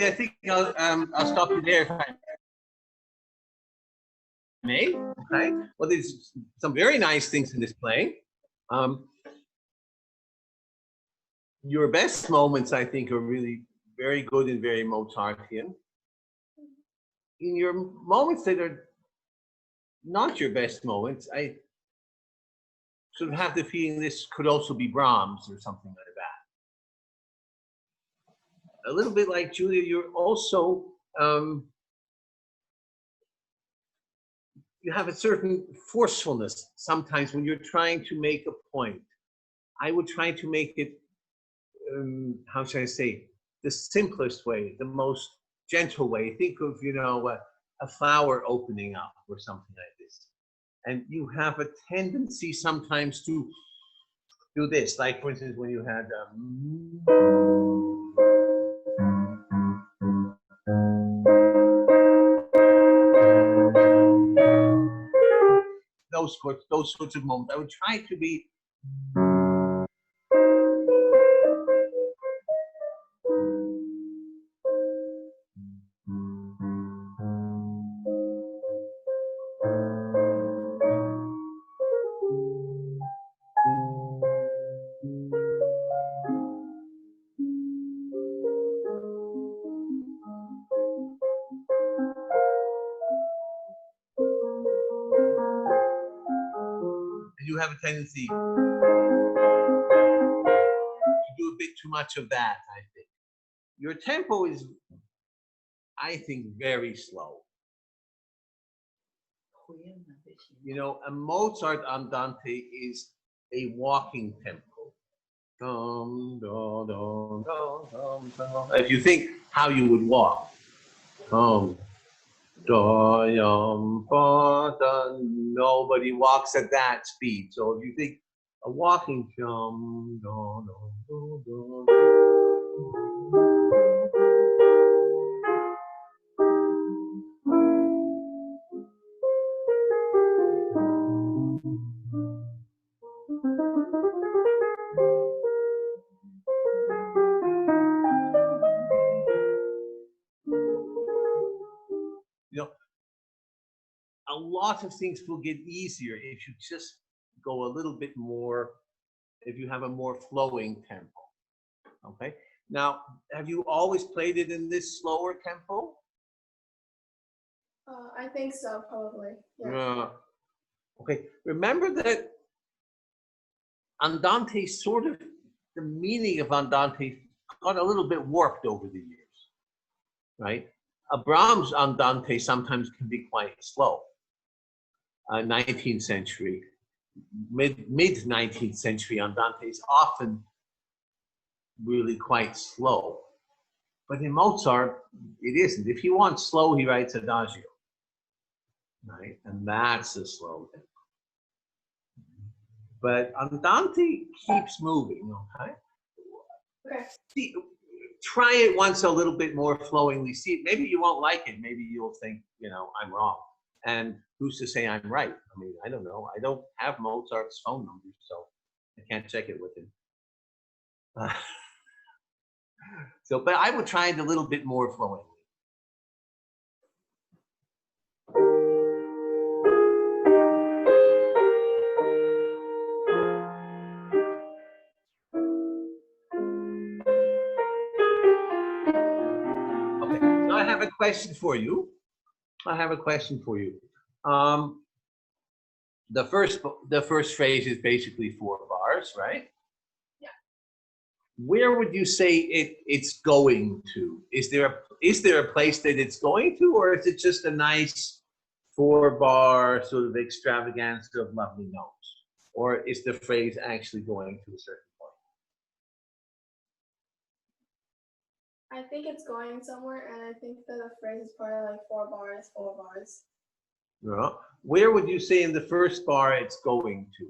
I think I'll stop you there if I may. Okay. Well, there's some very nice things in this playing. Your best moments, I think, are really very good and very Mozartian. In your moments that are not your best moments, I sort of have the feeling this could also be Brahms or something like that. A little bit like Julia, you're also, you have a certain forcefulness sometimes when you're trying to make a point. I would try to make it, how should I say, the simplest way, the most gentle way. Think of, you know, a flower opening up or something like this. And you have a tendency sometimes to do this, like for instance, when you had those sorts of moments. I would try to be you have a tendency to do a bit too much of that, I think. Your tempo is, I think, very slow. You know, a Mozart andante is a walking tempo. Dum, dum, dum, dum, dum, dum. If you think how you would walk. Nobody walks at that speed. So if you think a walking you know, a lot of things will get easier if you just go a little bit more, if you have a more flowing tempo. Okay. Now, have you always played it in this slower tempo? I think so, probably. Yeah. Okay. Remember that andante sort of, the meaning of andante got a little bit warped over the years, right? A Brahms andante sometimes can be quite slow. 19th century, mid 19th century andante is often really quite slow. But in Mozart, it isn't. If he wants slow, he writes adagio, right? And that's a slow tempo. But andante keeps moving, okay? Okay. See, try it once a little bit more flowingly. See, maybe you won't like it. Maybe you'll think, you know, I'm wrong. And who's to say I'm right? I mean, I don't know. I don't have Mozart's phone number, so I can't check it with him. But I would try it a little bit more flowingly. Okay, so I have a question for you. The first phrase is basically 4 bars, right? Yeah. Where would you say it's going to? Is there a place that it's going to, or is it just a nice 4-bar sort of extravaganza of lovely notes? Or is the phrase actually going to a certain point? I think it's going somewhere, and I think that the phrase is probably like 4 bars, 4 bars. Yeah. Where would you say in the first bar it's going to?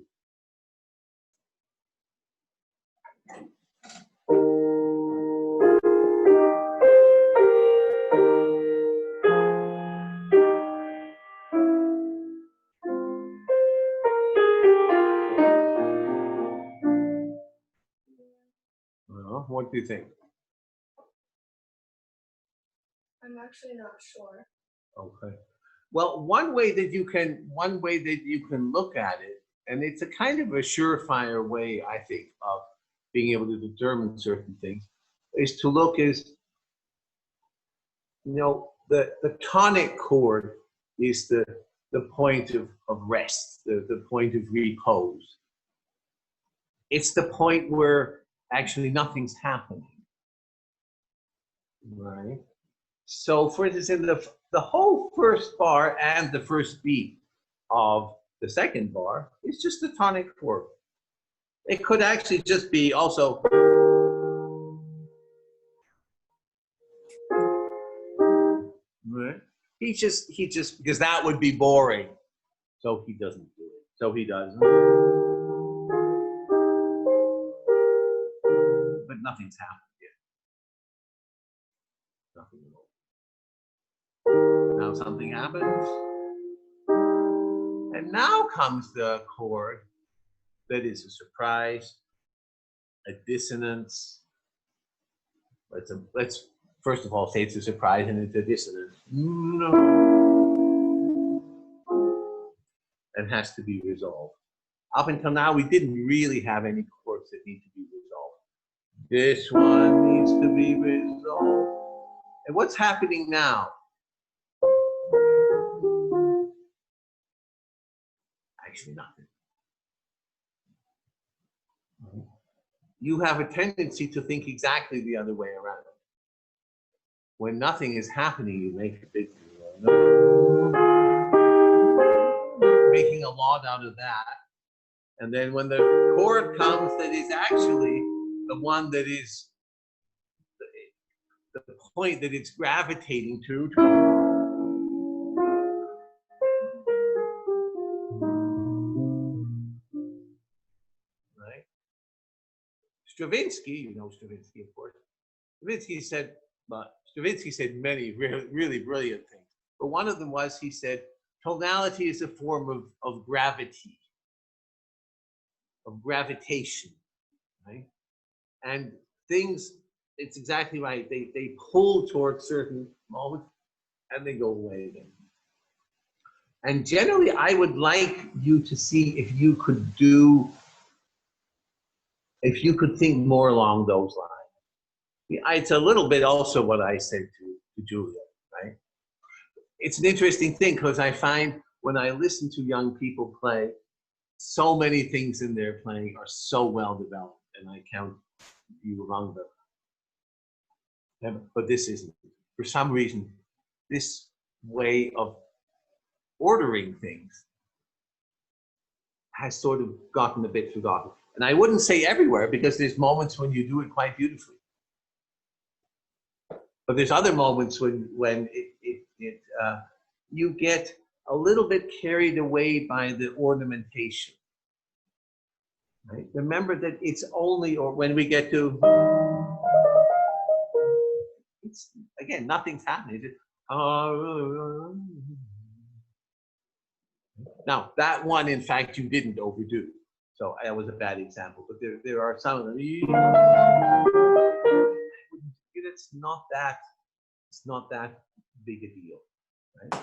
Well, what do you think? I'm actually not sure. Okay. Well, one way that you can look at it, and it's a kind of a surefire way, I think, of being able to determine certain things, is to look as, you know, the tonic chord is the point of rest, the point of repose. It's the point where actually nothing's happening, right? So for instance, in the whole first bar and the first beat of the second bar is just the tonic chord. It could actually just be also, right? He just, because that would be boring. So he doesn't do it. So he doesn't. But nothing's happened yet. Nothing at all. Now something happens. And now comes the chord that is a surprise, a dissonance. Let's first of all say it's a surprise and it's a dissonance. No. And has to be resolved. Up until now, we didn't really have any chords that need to be resolved. This one needs to be resolved. And what's happening now? Actually, nothing. You have a tendency to think exactly the other way around. When nothing is happening, you make a big deal. Making a lot out of that. And then when the chord comes that is actually the one that is the point that it's gravitating to. Right? Stravinsky, you know Stravinsky, of course. Stravinsky said many really brilliant things. But one of them was, he said, tonality is a form of gravity, of gravitation, right? And things, it's exactly right. They pull towards certain moments and they go away again. And generally, I would like you to see if you could think more along those lines. It's a little bit also what I said to Julia, right? It's an interesting thing because I find when I listen to young people play, so many things in their playing are so well developed, and I count you among them. But this isn't. For some reason, this way of ordering things has sort of gotten a bit forgotten. And I wouldn't say everywhere, because there's moments when you do it quite beautifully. But there's other moments when you get a little bit carried away by the ornamentation. Right? Remember that it's only, or when we get to, it's again, nothing's happening. It's just, now that one, in fact, you didn't overdo. So that was a bad example. But there are some of them. It's not that big a deal. Right?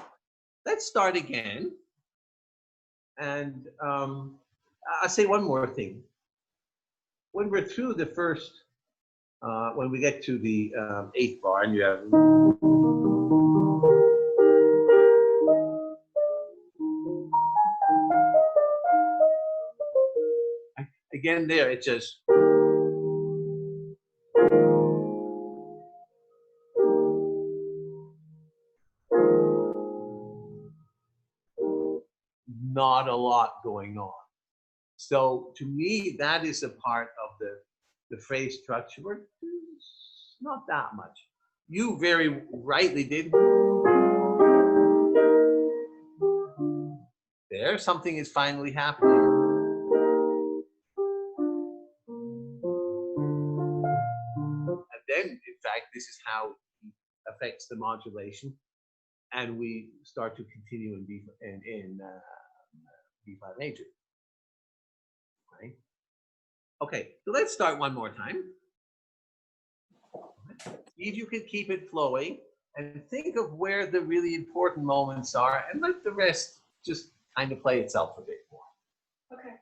Let's start again. And I'll say one more thing. When we're through the first, when we get to the 8th bar, and you have, again there, it just, not a lot going on. So to me, that is a part of the phrase structure where there's not that much. you very rightly did. There, something is finally happening. And then, in fact, this is how it affects the modulation. And we start to continue in B flat major. Right? Okay, so let's start one more time. See if you can keep it flowing and think of where the really important moments are and let the rest just kind of play itself a bit more. Okay.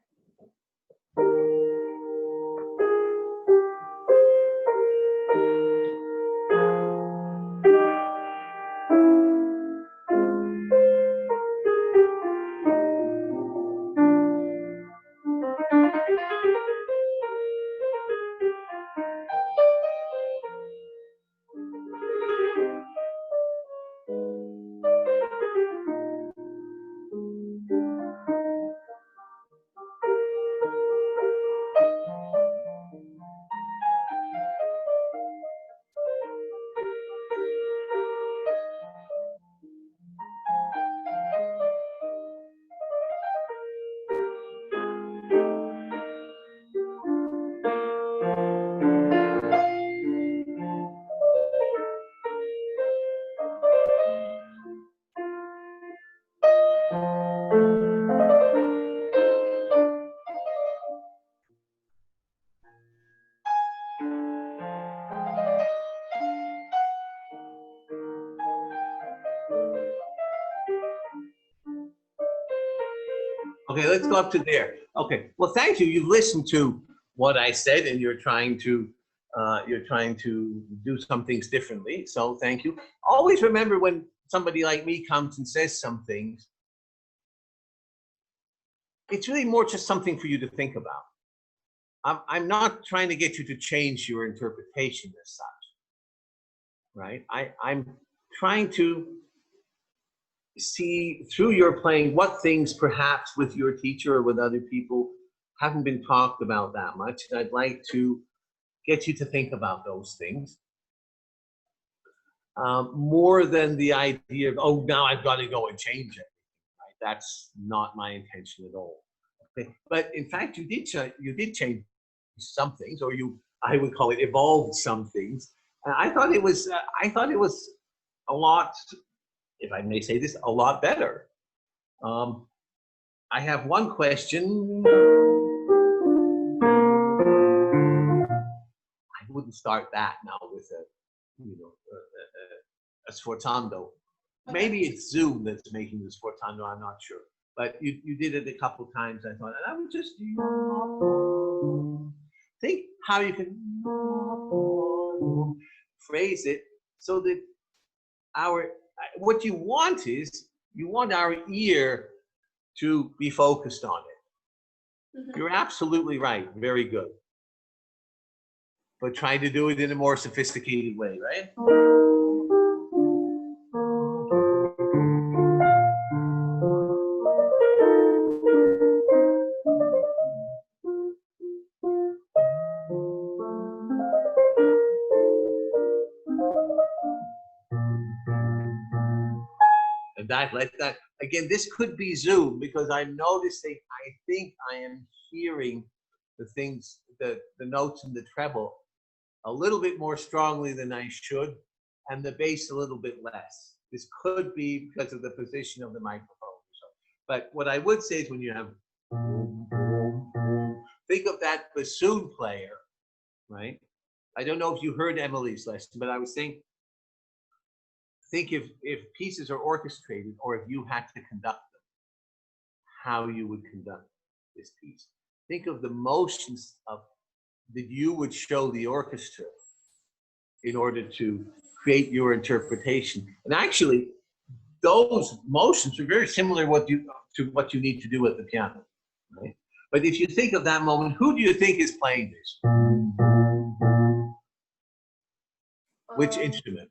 Okay, let's go up to there. Okay, well, thank you. You've listened to what I said, and you're trying to do some things differently. So thank you. Always remember when somebody like me comes and says some things, it's really more just something for you to think about. I'm not trying to get you to change your interpretation as such, right? I'm trying to see through your playing what things perhaps with your teacher or with other people haven't been talked about that much. And I'd like to get you to think about those things more than the idea of, oh, now I've got to go and change it. Right? That's not my intention at all. Okay? But in fact, you did change some things, or I would call it evolved some things. And I thought it was a lot, if I may say this, a lot better. I have one question. I wouldn't start that now with a sforzando. Maybe it's Zoom that's making the sforzando, I'm not sure. But you did it a couple of times, I thought, and I would just think how you can phrase it so that what you want is, you want our ear to be focused on it. Mm-hmm. You're absolutely right. Very good. But try to do it in a more sophisticated way, right? Let that again. This could be Zoom because I'm noticing. I think I am hearing the things, the notes in the treble, a little bit more strongly than I should, and the bass a little bit less. This could be because of the position of the microphone. But what I would say is when you have, think of that bassoon player, right? I don't know if you heard Emily's lesson, but I was saying, think if pieces are orchestrated or if you had to conduct them, how you would conduct this piece. Think of the motions that you would show the orchestra in order to create your interpretation. And actually, those motions are very similar to what you need to do at the piano, right? But if you think of that moment, who do you think is playing this? Which instrument?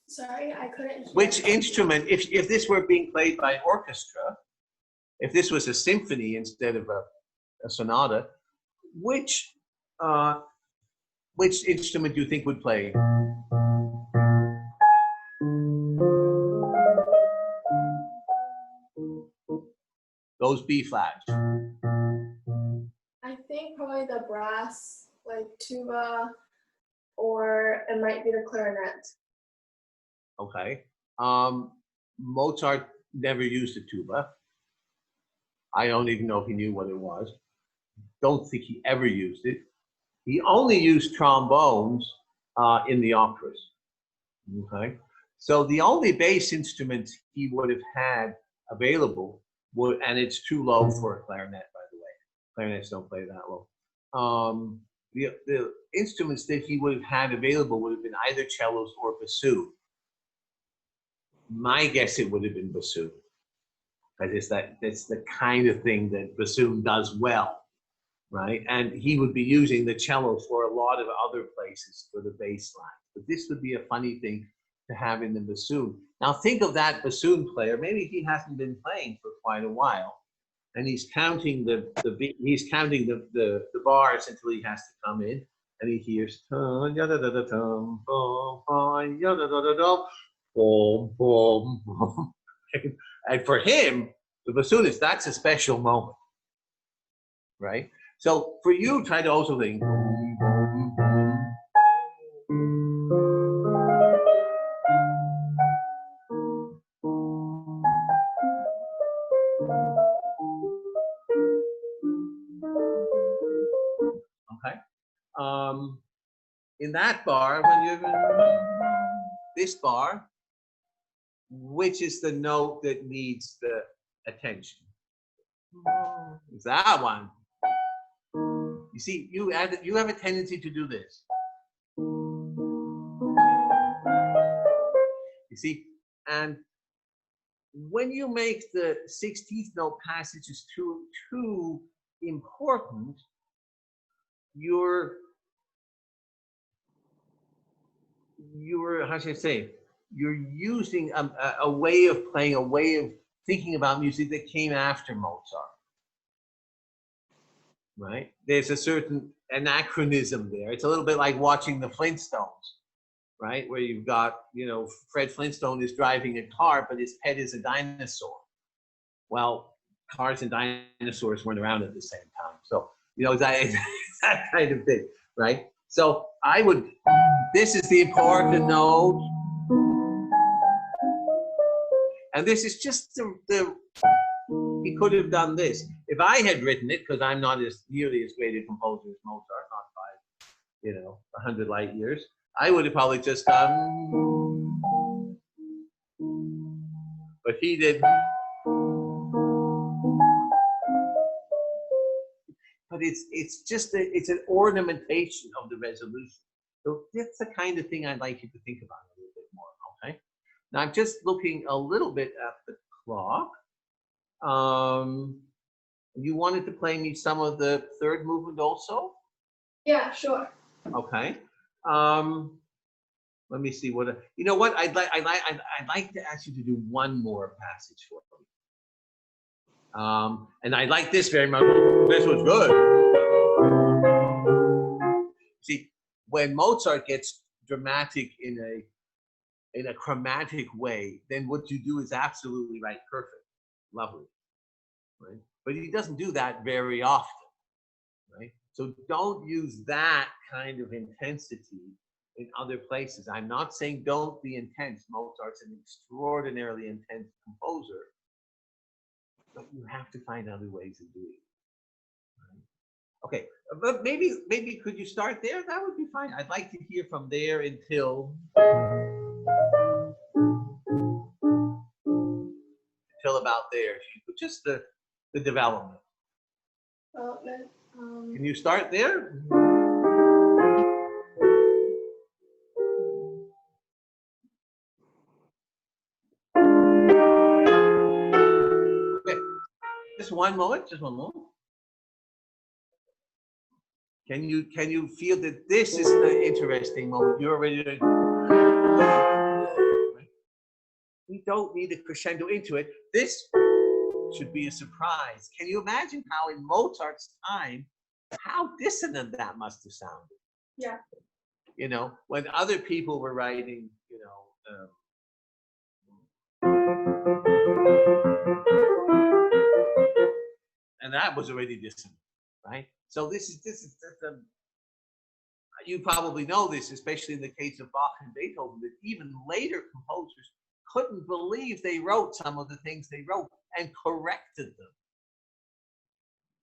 Sorry, I couldn't hear. Which instrument, if this were being played by orchestra, if this was a symphony instead of a sonata, which instrument do you think would play? Those B flats. I think probably the brass, like tuba, or it might be the clarinet. Okay. Mozart never used a tuba. I don't even know if he knew what it was. Don't think he ever used it. He only used trombones in the operas. Okay. So the only bass instruments he would have had available were, and it's too low for a clarinet, by the way. Clarinets don't play that low. The instruments that he would have had available would have been either cellos or bassoon. My guess it would have been bassoon. That's the kind of thing that bassoon does well, right? And he would be using the cello for a lot of other places for the bass line. But this would be a funny thing to have in the bassoon. Now think of that bassoon player. Maybe he hasn't been playing for quite a while, and he's counting the bars until he has to come in, and he hears and for him, the bassoonist, that's a special moment, right? So for you, try to also think. Okay. In that bar, when you this bar, which is the note that needs the attention? It's that one. You see, you have a tendency to do this. You see, and when you make the 16th note passages too important, you're how should I say? You're using a way of playing, a way of thinking about music that came after Mozart, right? There's a certain anachronism there. It's a little bit like watching the Flintstones, right? Where you've got, Fred Flintstone is driving a car, but his pet is a dinosaur. Well, cars and dinosaurs weren't around at the same time. So, that kind of thing, right? So this is the important note. And this is just he could have done this. If I had written it, because I'm not nearly as great a composer as Mozart, not by, 100 light years, I would have probably just done, but he did. But it's just it's an ornamentation of the resolution. So that's the kind of thing I'd like you to think about a little bit more, okay? Now I'm just looking a little bit at the clock. You wanted to play me some of the third movement also? Yeah, sure. Okay. Let me see what you know. What I'd like to ask you to do one more passage for me. And I like this very much. This was good. See, when Mozart gets dramatic in a chromatic way, then what you do is absolutely right, perfect, lovely, right? But he doesn't do that very often, right? So don't use that kind of intensity in other places. I'm not saying don't be intense. Mozart's an extraordinarily intense composer, but you have to find other ways of doing it. Right? Okay, but maybe could you start there? That would be fine. I'd like to hear from there until about there. Just the development. Can you start there? Okay. Just one moment. Can you feel that this is the interesting moment? You're already doing. We don't need a crescendo into it. This should be a surprise. Can you imagine how in Mozart's time, how dissonant that must have sounded? Yeah. When other people were writing, that was already dissonant, right? So this is you probably know this, especially in the case of Bach and Beethoven, that even later composers couldn't believe they wrote some of the things they wrote and corrected them.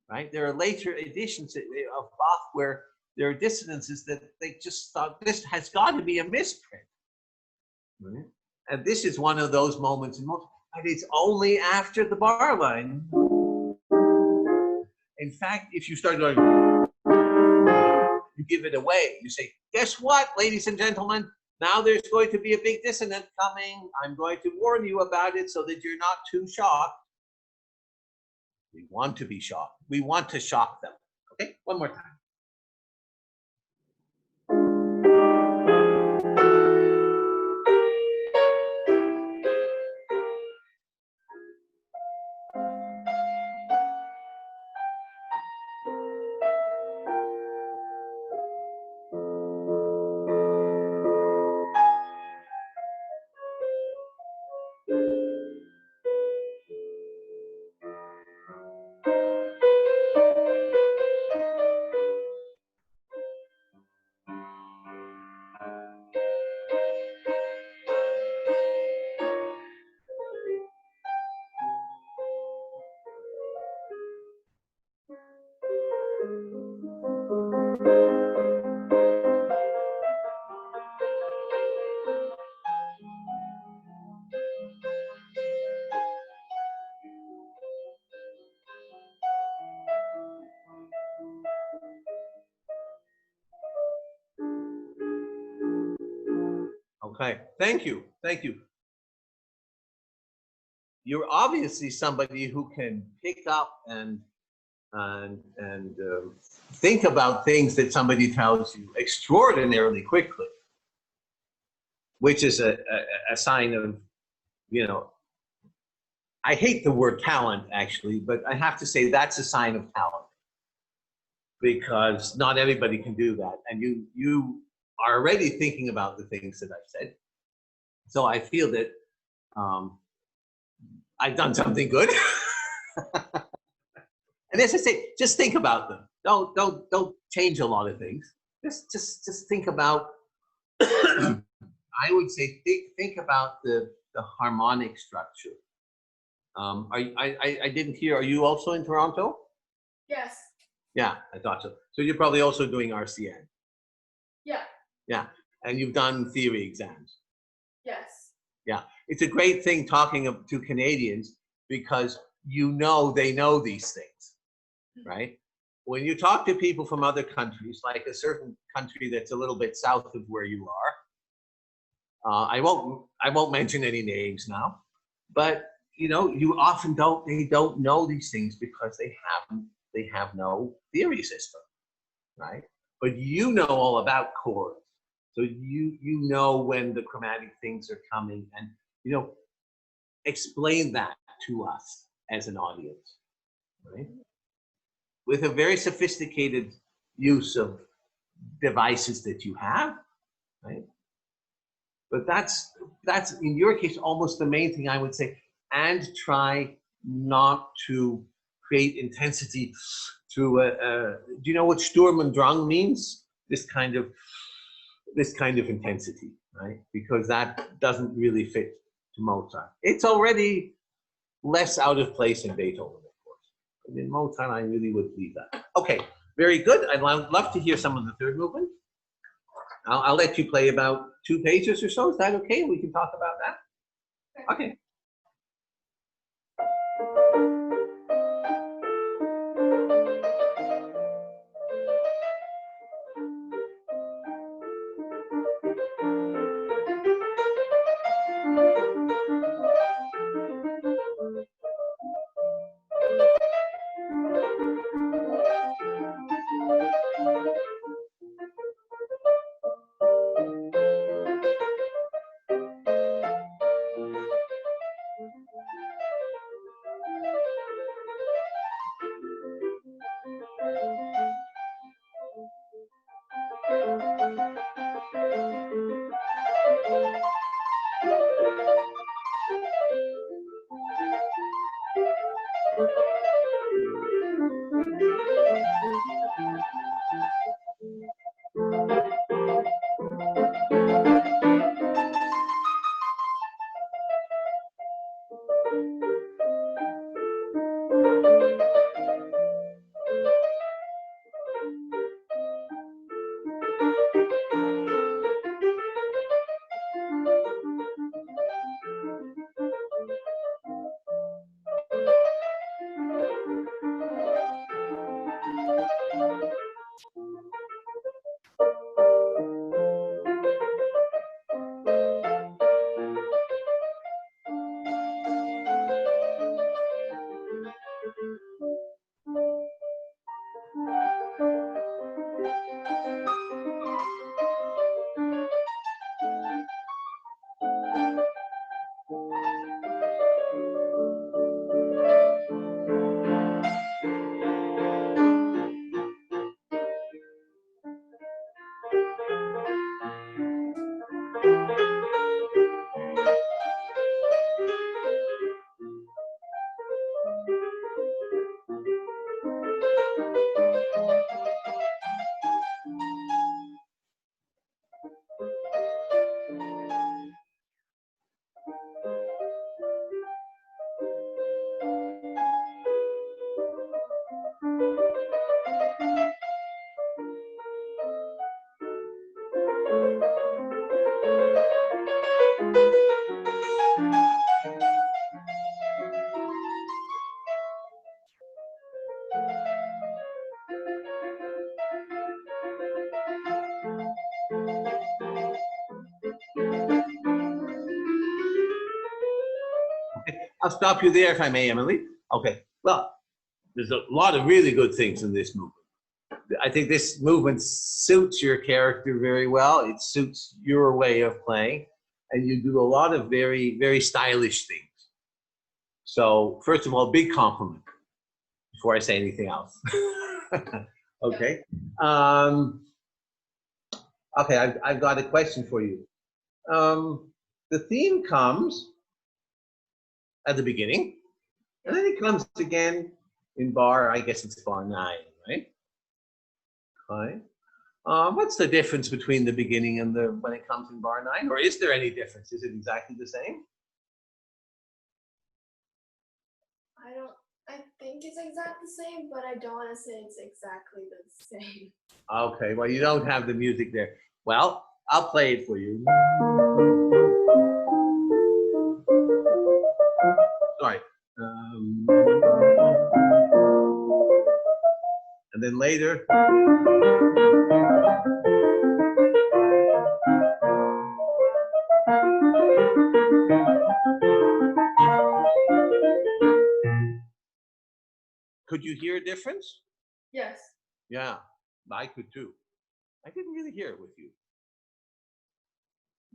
Right? There are later editions of Bach where there are dissonances that they just thought this has got to be a misprint. Right? And this is one of those moments in Mozart. And it's only after the bar line. In fact, if you start going, you give it away. You say, guess what, ladies and gentlemen? Now there's going to be a big dissonant coming. I'm going to warn you about it so that you're not too shocked. We want to be shocked. We want to shock them. Okay, one more time. Okay, thank you, thank you. You're obviously somebody who can pick up and think about things that somebody tells you extraordinarily quickly, which is a sign of, you know, I hate the word talent actually, but I have to say that's a sign of talent, because not everybody can do that, and you are already thinking about the things that I've said. So I feel that I've done something good. And as I say, just think about them. Don't change a lot of things. Just think about. I would say think about the harmonic structure. I didn't hear. Are you also in Toronto? Yes. Yeah, I thought so. So you're probably also doing RCN. Yeah. Yeah, and you've done theory exams. Yes. Yeah, it's a great thing talking to Canadians, because you know they know these things, right? When you talk to people from other countries, like a certain country that's a little bit south of where you are, I won't mention any names now, but you know, you often they don't know these things because they have no theory system, right? But you know all about chords. So you know when the chromatic things are coming, and you know, explain that to us as an audience, right? With a very sophisticated use of devices that you have, right? But that's in your case almost the main thing I would say, and try not to create intensity through do you know what Sturm und Drang means? This kind of intensity, right? Because that doesn't really fit to Mozart. It's already less out of place in Beethoven, of course. But in Mozart, I really would leave that. Okay, very good. I'd love to hear some of the third movement. I'll let you play about 2 pages or so. Is that okay? We can talk about that. Okay. I'll stop you there if I may, Emily. Okay, well, there's a lot of really good things in this movement. I think this movement suits your character very well. It suits your way of playing, and you do a lot of very, very stylish things. So, first of all, big compliment before I say anything else. Okay. Okay, I've got a question for you. The theme comes at the beginning, and then it comes again in bar, I guess it's bar 9, right? Okay. What's the difference between the beginning and when it comes in bar 9? Or is there any difference? Is it exactly the same? I think it's exactly the same, but I don't want to say it's exactly the same. Okay, well, you don't have the music there. Well, I'll play it for you. Sorry. And then later. Could you hear a difference? Yes. Yeah, I could too. I didn't really hear it with you.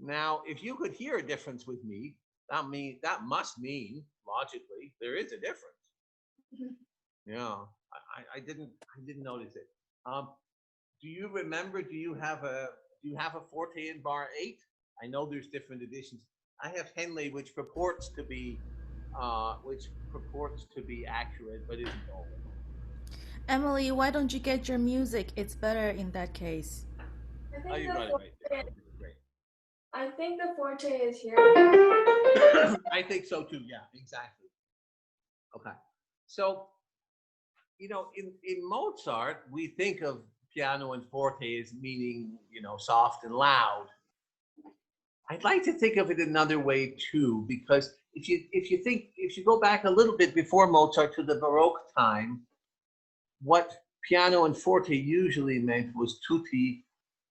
Now, if you could hear a difference with me, that must mean logically there is a difference. Yeah, I didn't notice it. Do you remember? Do you have a forte in bar 8? I know there's different editions. I have Henley, which purports to be accurate, but isn't always. Emily, why don't you get your music? It's better in that case. Oh, you got it right there. Okay, great. I think the forte is here. I think so too. Yeah, exactly. Okay, so in Mozart, we think of piano and forte as meaning soft and loud. I'd like to think of it another way too, because if you go back a little bit before Mozart to the Baroque time, what piano and forte usually meant was tutti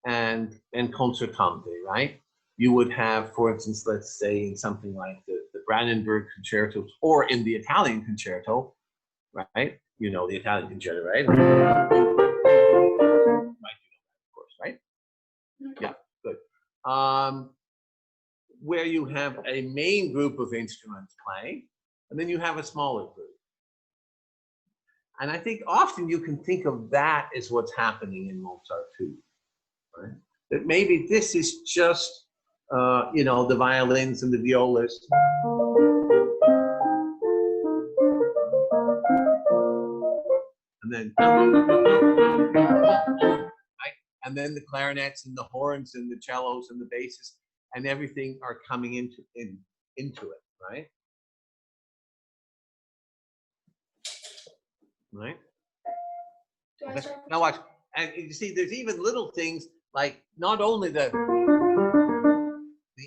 and concertante, right? You would have, for instance, let's say in something like the Brandenburg concerto, or in the Italian concerto, right? You know the Italian concerto, right? Right, you know that, of course, right? Yeah, good. Where you have a main group of instruments playing, and then you have a smaller group. And I think often you can think of that as what's happening in Mozart too, right? That maybe this is just, the violins and the violas. And then, right? And then the clarinets and the horns and the cellos and the basses and everything are coming into it, right? right? Do I Okay. start? Now watch, and you see, there's even little things like not only the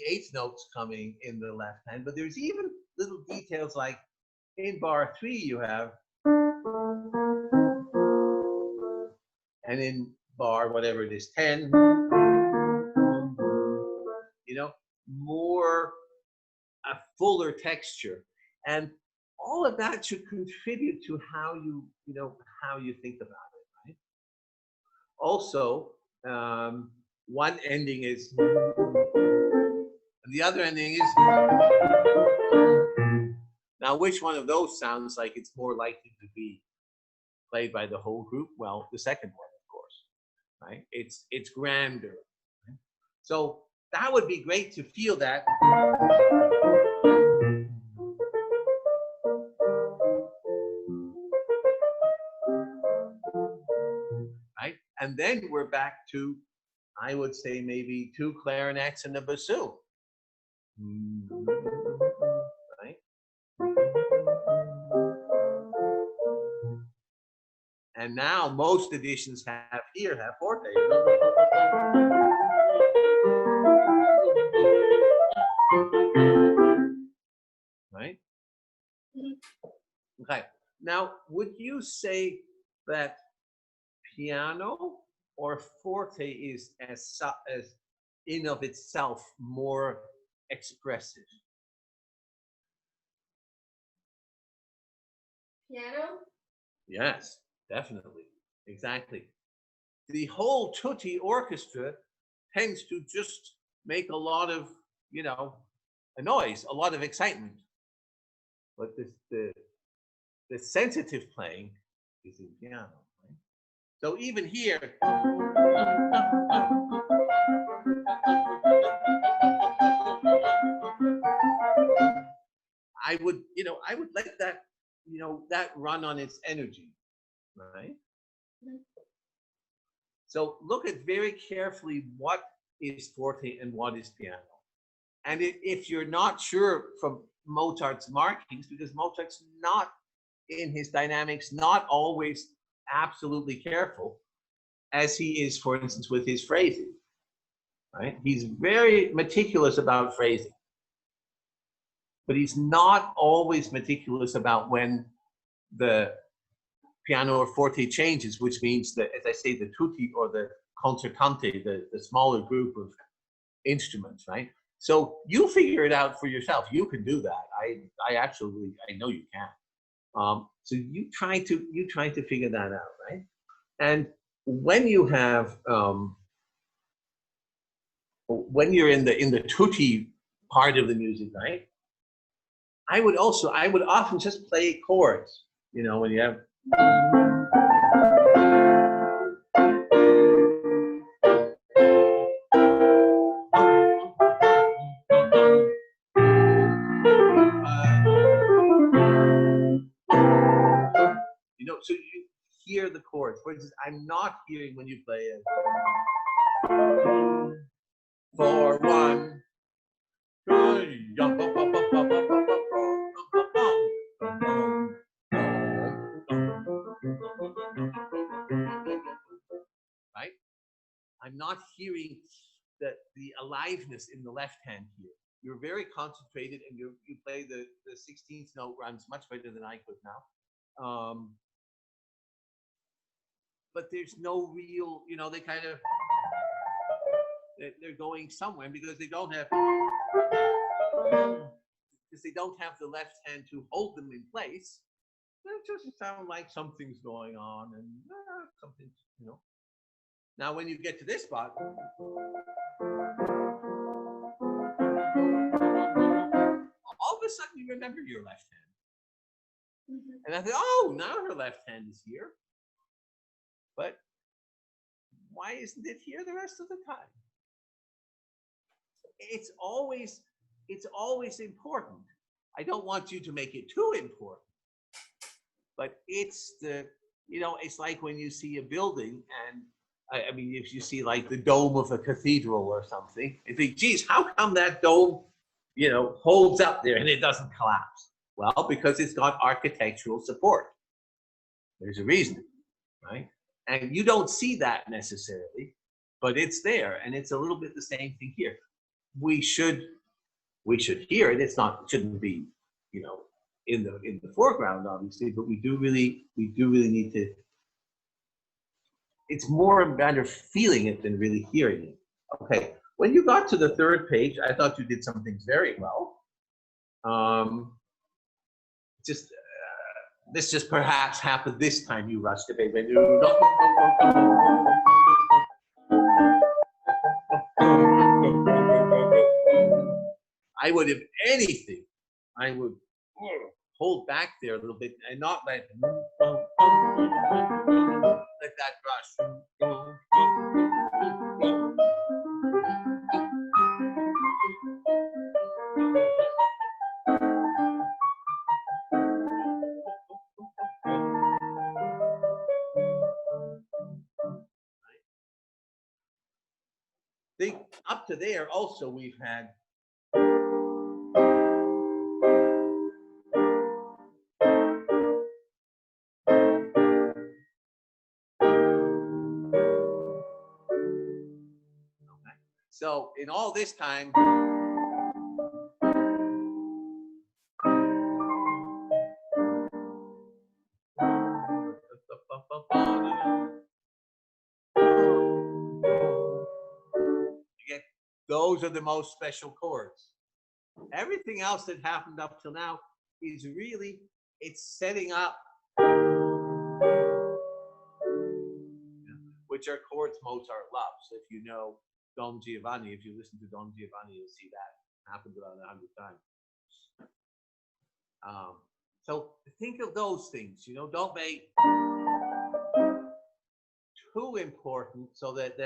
eighth notes coming in the left hand, but there's even little details like in bar 3 you have, and in bar whatever it is 10, you know, more a fuller texture, and all of that should contribute to how you how you think about it, right? Also, one ending is, and the other ending is. Now, which one of those sounds like it's more likely to be played by the whole group? Well, the second one, of course, right? It's grander. Right? So that would be great to feel that. Right? And then we're back to, I would say, maybe 2 clarinets and a bassoon. Right? And now most editions have forte. Right? Okay. Now, would you say that piano or forte is as in of itself more expressive? Piano? Yes, definitely. Exactly. The whole tutti orchestra tends to just make a lot of, a noise, a lot of excitement. But the sensitive playing is in piano. Right? So even here, I would let that, that run on its energy, right? So look at very carefully what is forte and what is piano. And if you're not sure from Mozart's markings, because Mozart's not in his dynamics, not always absolutely careful, as he is, for instance, with his phrasing, right? He's very meticulous about phrasing, but he's not always meticulous about when the piano or forte changes, which means that, as I say, the tutti or the concertante, the smaller group of instruments, right? So you figure it out for yourself. You can do that. I know you can. So you try to figure that out, right? And when you have when you're in the tutti part of the music, right? I would often just play chords, when you have. So you hear the chords. For instance, I'm not hearing when you play it. 4, 1. Right? I'm not hearing the aliveness in the left hand here. You're very concentrated, and you play the 16th note runs much better than I could now. But there's no real, they kind of, they're going somewhere because they don't have the left hand to hold them in place. They just sound like something's going on, and something, Now, when you get to this spot, all of a sudden you remember your left hand. And I thought, oh, now her left hand is here. But why isn't it here the rest of the time? It's always important. I don't want you to make it too important. But it's it's like when you see a building, and I mean, if you see like the dome of a cathedral or something, you think, geez, how come that dome, holds up there and it doesn't collapse? Well, because it's got architectural support. There's a reason, right? And you don't see that necessarily, but it's there, and it's a little bit the same thing here. We should hear it. It shouldn't be, you know, in the foreground, obviously, but we do really need to. It's more a matter of feeling it than really hearing it. Okay, when you got to the third page, I thought you did some things very well. This just perhaps happened this time you rushed the baby. I would, if anything, I would hold back there a little bit and not let that rush. Think up to there also we've had so in all this time those are the most special chords. Everything else that happened up till now is really, it's setting up, which are chords Mozart loves. If you know Don Giovanni, if you listen to Don Giovanni, you'll see that happened about 100 times. So think of those things, you know, don't make too important so that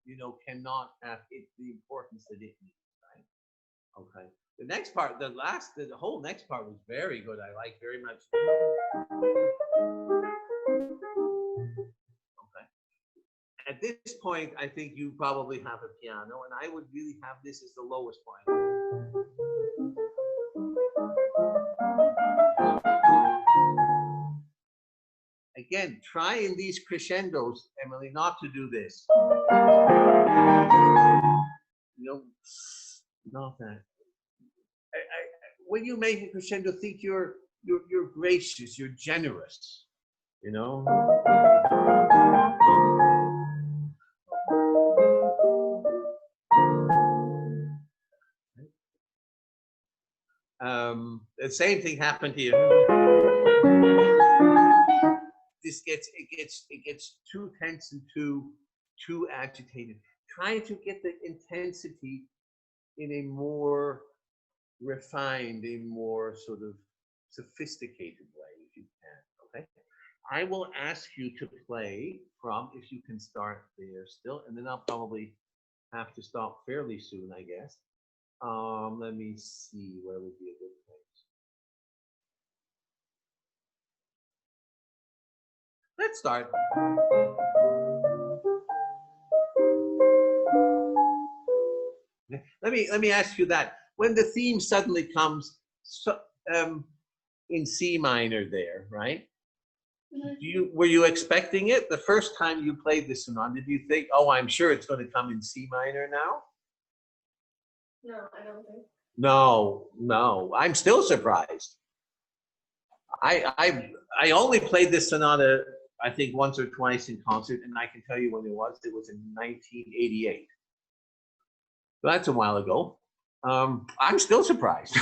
you know cannot have it the importance that it needs, right? Okay. The next part, the whole next part was very good. I like very much. Okay. At this point, I think you probably have a piano, and I would really have this as the lowest point. Again, try in these crescendos, Emily, not to do this. No, not that. When you make a crescendo, think you're gracious, you're generous, you know. The same thing happened here. It gets too tense and too agitated. Try to get the intensity in a more refined, a more sort of sophisticated way, if you can. Okay. I will ask you to play from, if you can start there still, and then I'll probably have to stop fairly soon, I guess. Let me see where would be a good place. Let's start. Let me ask you that. When the theme suddenly comes in C minor there, right? Mm-hmm. Were you expecting it the first time you played this sonata? Did you think, oh, I'm sure it's going to come in C minor now? No, I don't think. No, I'm still surprised. I only played this sonata, I think, once or twice in concert, and I can tell you when it was. It was in 1988. So that's a while ago. I'm still surprised.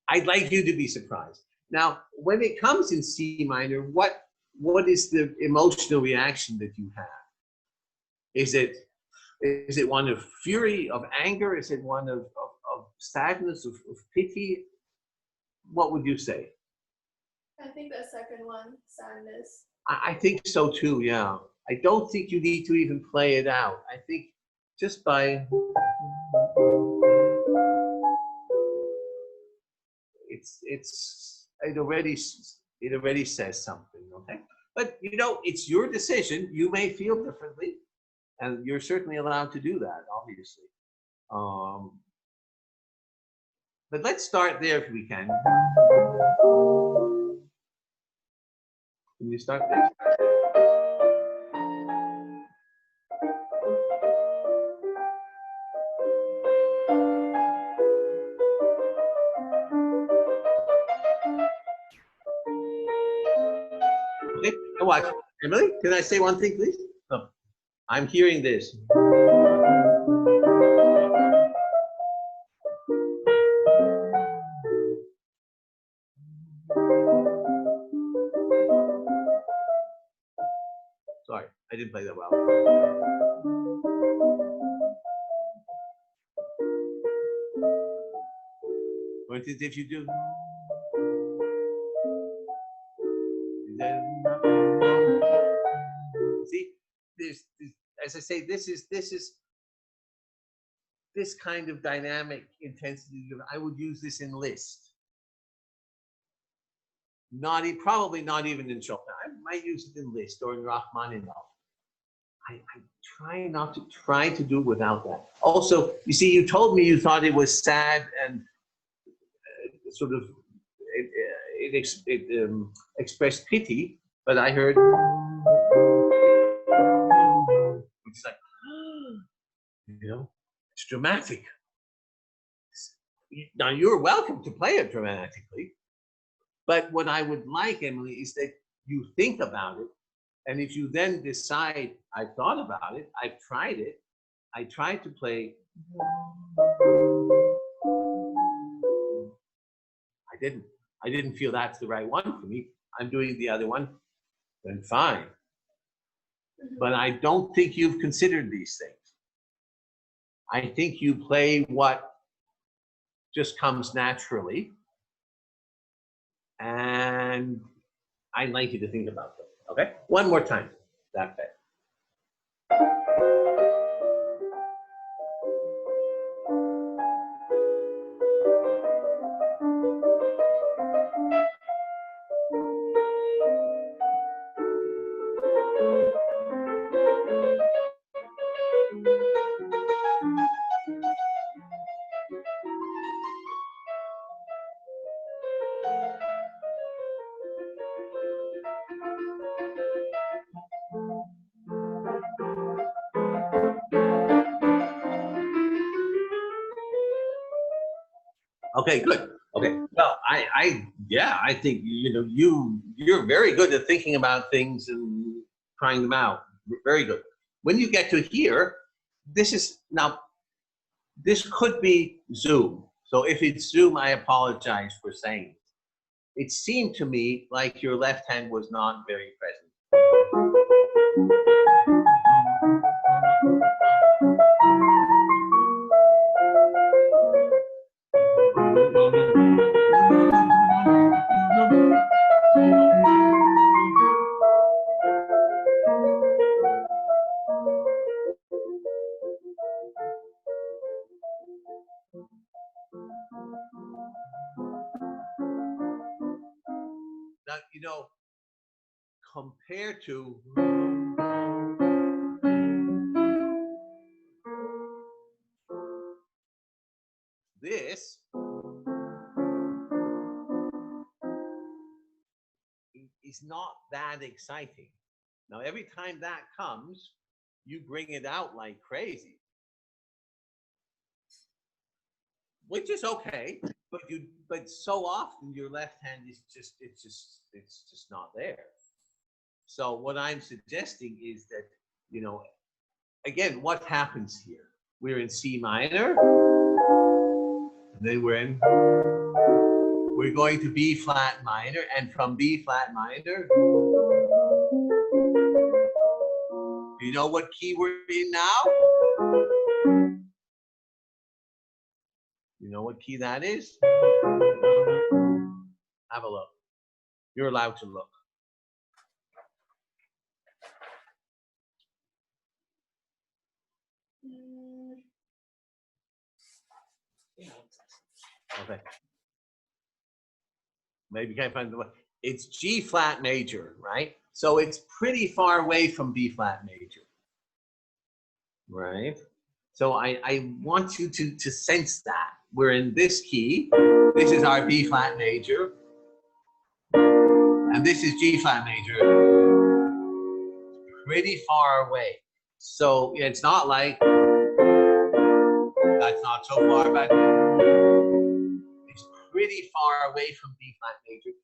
I'd like you to be surprised. Now, when it comes in C minor, what is the emotional reaction that you have? Is it one of fury, of anger? Is it one of sadness, of pity? What would you say? I think the second one, sadness. I think so too, yeah. I don't think you need to even play it out. I think just by it already says something, okay? But you know, it's your decision. You may feel differently, and you're certainly allowed to do that, obviously. But let's start there if we can. Can you start there? Okay, now watch. Emily, can I say one thing, please? Oh, I'm hearing this. Sorry, I didn't play that well. For instance, if you do. See, there's, as I say, this kind of dynamic intensity. I would use this in Liszt. Probably not even in Chopin. I might use it in Liszt or in Rachmaninoff. I try not to do it without that. Also, you see, you told me you thought it was sad and sort of it expressed pity, but I heard, which is like, you know, it's dramatic. Now you're welcome to play it dramatically, but what I would like, Emily, is that you think about it, and if you then decide, I've thought about it, I've tried it, I tried to play. I didn't feel that's the right one for me. I'm doing the other one, then fine. But I don't think you've considered these things. I think you play what just comes naturally. And I'd like you to think about them, okay? One more time, that bit. Okay, good. Okay, well, I think, you know, you're very good at thinking about things and trying them out. Very good. When you get to here, this could be Zoom. So if it's Zoom, I apologize for saying it. It seemed to me like your left hand was not very present. Now, you know, compared to this, is not that exciting. Now, every time that comes, you bring it out like crazy, which is okay. But so often your left hand is it's just not there. So what I'm suggesting is that, you know, again, what happens here? We're in C minor, and then we're going to B flat minor, and from B flat minor, do you know what key we're in now? You know what key that is? Have a look. You're allowed to look. Okay. Maybe you can't find the one. It's G flat major, right? So it's pretty far away from B flat major, right? So I want you to sense that. we're in this key. This is our B flat major. And this is G flat major. Pretty far away. So it's not like that's not so far back. It's pretty far away from B flat major.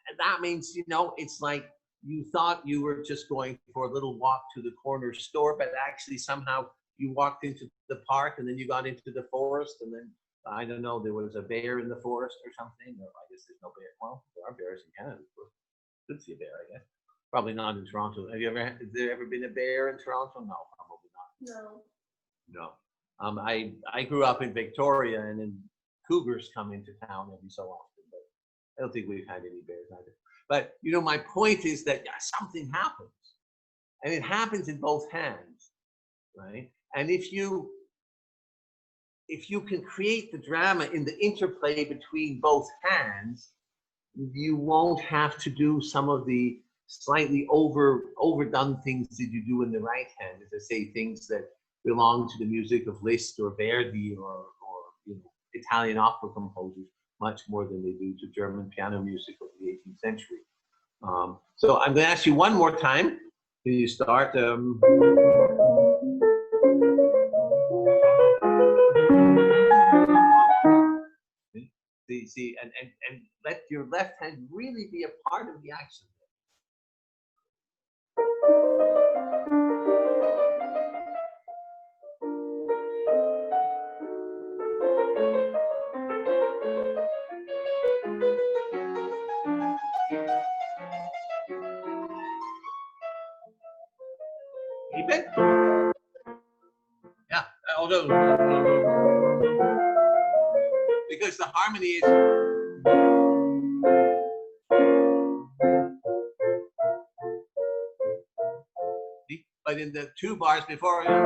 And that means, you know, it's like you thought you were just going for a little walk to the corner store, but actually somehow you walked into the park and then you got into the forest, and then, I don't know, there was a bear in the forest or something. Or I guess there's no bear. Well, there are bears in Canada. Could see a bear, I guess. Probably not in Toronto. Has there ever been a bear in Toronto? No, probably not. No. I grew up in Victoria, and then cougars come into town every so often, but I don't think we've had any bears either. But, you know, my point is that something happens, and it happens in both hands, right? And if you can create the drama in the interplay between both hands, you won't have to do some of the slightly overdone things that you do in the right hand. As I say, things that belong to the music of Liszt or Verdi or you know, Italian opera composers much more than they do to German piano music of the 18th century. So I'm going to ask you one more time. Can you start? See, and let your left hand really be a part of the action. Keep it. Yeah. Although, because the harmony is. But in the two bars before, right,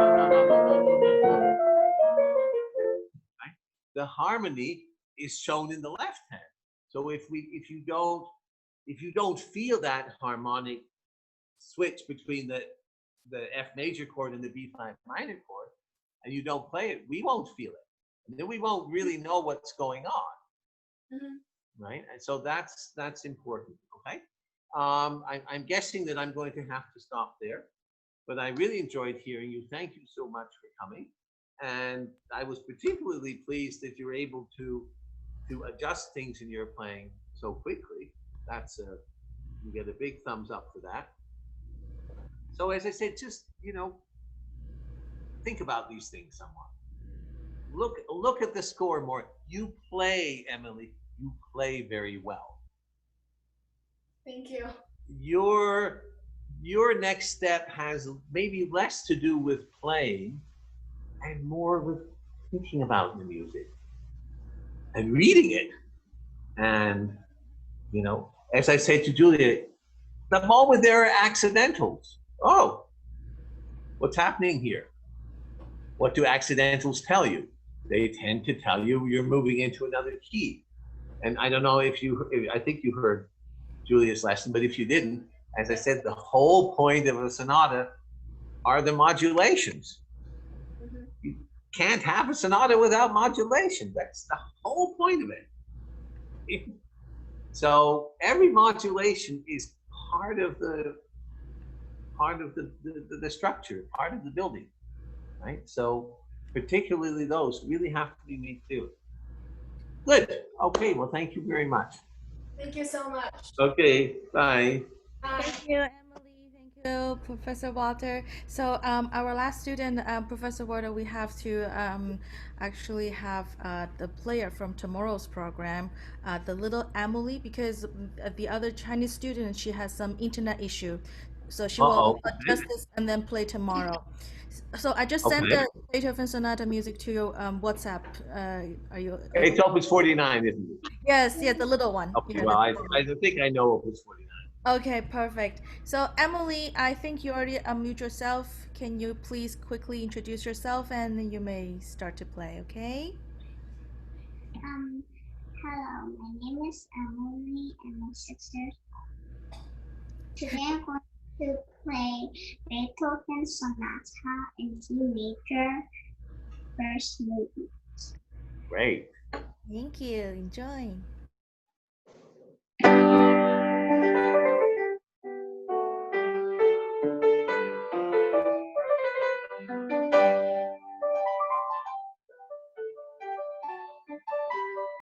the harmony is shown in the left hand. So if you don't feel that harmonic switch between the F major chord and the B flat minor chord, and you don't play it, we won't feel it, and then we won't really know what's going on, right? And so that's important. Okay, I'm guessing that I'm going to have to stop there. But I really enjoyed hearing you. Thank you so much for coming. And I was particularly pleased that you're able to adjust things in your playing so quickly. You get a big thumbs up for that. So as I said, just, you know, think about these things somewhat. Look at the score more. You play, Emily, you play very well. Thank you. Your next step has maybe less to do with playing and more with thinking about the music and reading it. And, you know, as I said to Julia, the moment there are accidentals, oh, what's happening here? What do accidentals tell you? They tend to tell you you're moving into another key. And I don't know I think you heard Julia's lesson, but if you didn't, as I said, the whole point of a sonata are the modulations. You can't have a sonata without modulation. That's the whole point of it. So every modulation is part of the structure, part of the building, right? So particularly those really have to be made clear. Good. Okay. Well, thank you very much. Thank you so much. Okay. Bye. Thank you, Emily. Thank you, Professor Walter. So our last student, Professor Walter, we have to actually have the player from tomorrow's program, the little Emily, because the other Chinese student, she has some internet issue. So she will adjust this and then play tomorrow. So I just sent the Beethoven Sonata music to your WhatsApp. Are you? It's Opus 49, isn't it? Yes, yeah, the little one. Okay, Yeah, well, I think I know Opus 49. Okay, perfect. So Emily, I think you already unmute yourself. Can you please quickly introduce yourself and then you may start to play, okay? Hello, my name is Emily and I'm 6 years old. Today I'm going to play Beethoven Sonata in C major, first movement. Great. Thank you. Enjoy.